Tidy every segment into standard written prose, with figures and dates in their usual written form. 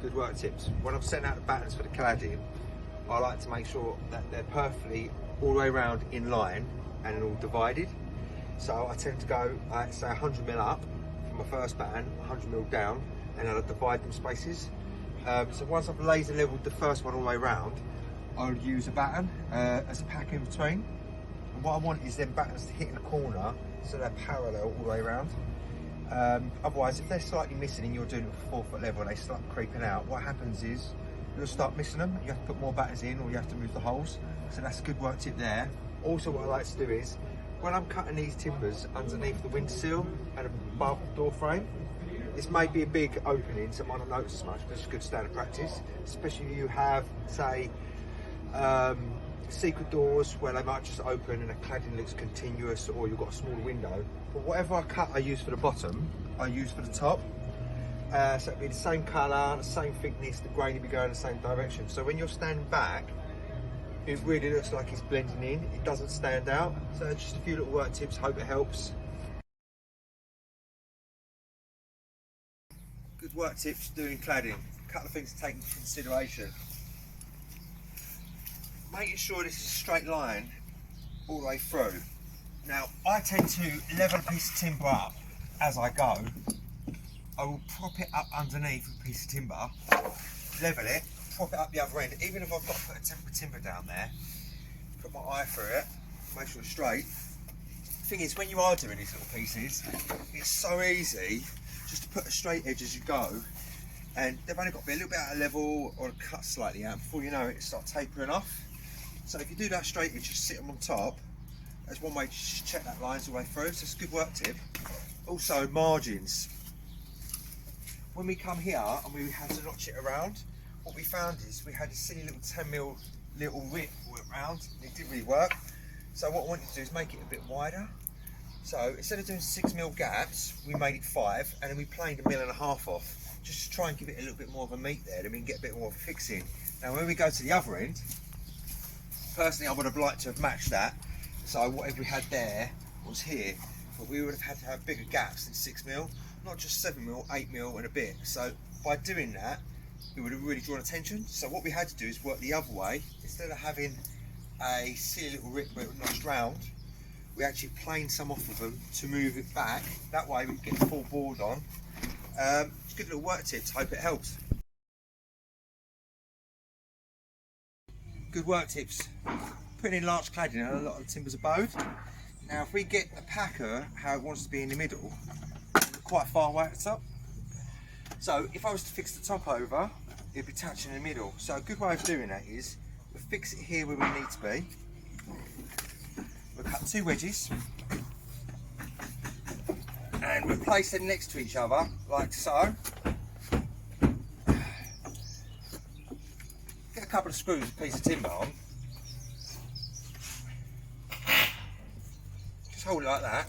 Good work tips. When I'm setting out the battens for the cladding, I like to make sure that they're perfectly all the way around in line and all divided. So I tend to go, say 100mm up from my first batten, 100mm down, and then I divide them spaces. So once I've laser leveled the first one all the way around, I'll use a batten as a pack in between. And what I want is them battens to hit in the corner so they're parallel all the way around. Otherwise, if they're slightly missing and you're doing it for 4 foot level and they start creeping out, what happens is you'll start missing them. You have to put more battens in, or you have to move the holes. So that's a good work tip there. Also, what I like to do is, when I'm cutting these timbers underneath the windowsill and above the door frame, this may be a big opening, so I might not notice as much, but it's good standard practice. Especially if you have, say, secret doors where they might just open and the cladding looks continuous, or you've got a smaller window. But whatever I cut I use for the bottom, I use for the top. So it'll be the same colour, the same thickness, the grain will be going in the same direction. So when you're standing back, it really looks like it's blending in, it doesn't stand out. So just a few little work tips, hope it helps. Good work tips doing cladding. A couple of things to take into consideration. Making sure this is a straight line all the way through. Now, I tend to level a piece of timber up as I go. I will prop it up underneath a piece of timber, level it, prop it up the other end. Even if I've got to put a timber down there, put my eye through it, make sure it's straight. The thing is, when you are doing these little pieces, it's so easy just to put a straight edge as you go, and they've only got to be a little bit out of level or cut slightly out. Before you know it, it starts tapering off. So if you do that straight edge, just sit them on top. That's one way to just check that lines all the way through. So it's a good work tip. Also, margins. When we come here and we had to notch it around, what we found is we had a silly little 10mm little rip around. It didn't really work. So what I wanted to do is make it a bit wider. So instead of doing 6mm gaps, we made it 5, and then we planed 1.5 mm off, just to try and give it a little bit more of a meat there, then we can get a bit more of a fix in. Now when we go to the other end, personally I would have liked to have matched that. So whatever we had there was here, but we would have had to have bigger gaps than 6mm, not just 7mm, 8mm and a bit. So by doing that, it would have really drawn attention. So what we had to do is work the other way. Instead of having a silly little rip where it notched round, we actually planed some off of them to move it back. That way we can get the full board on. It's good little work tips, hope it helps. Good work tips. Putting in large cladding and a lot of the timbers are bowed. Now if we get the packer how it wants to be in the middle, quite far away at the top. So if I was to fix the top over, it'd be touching in the middle. So a good way of doing that is, we'll fix it here where we need to be. We'll cut 2 wedges and we'll place them next to each other like so. Get a couple of screws, a piece of timber on. Just hold it like that.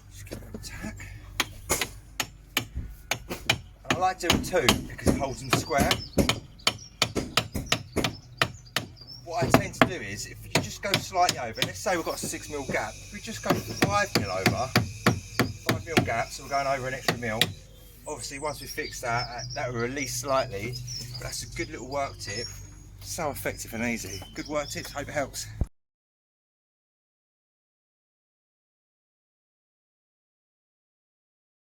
Just give it a tack. I like doing 2 because it holds them square. What I tend to do is, if you just go slightly over, let's say we've got a 6mm gap, if we just go 5mm over, 5mm gap, so we're going over an extra mil. Obviously once we fix that, that will release slightly, but that's a good little work tip. So effective and easy. Good work tips, hope it helps.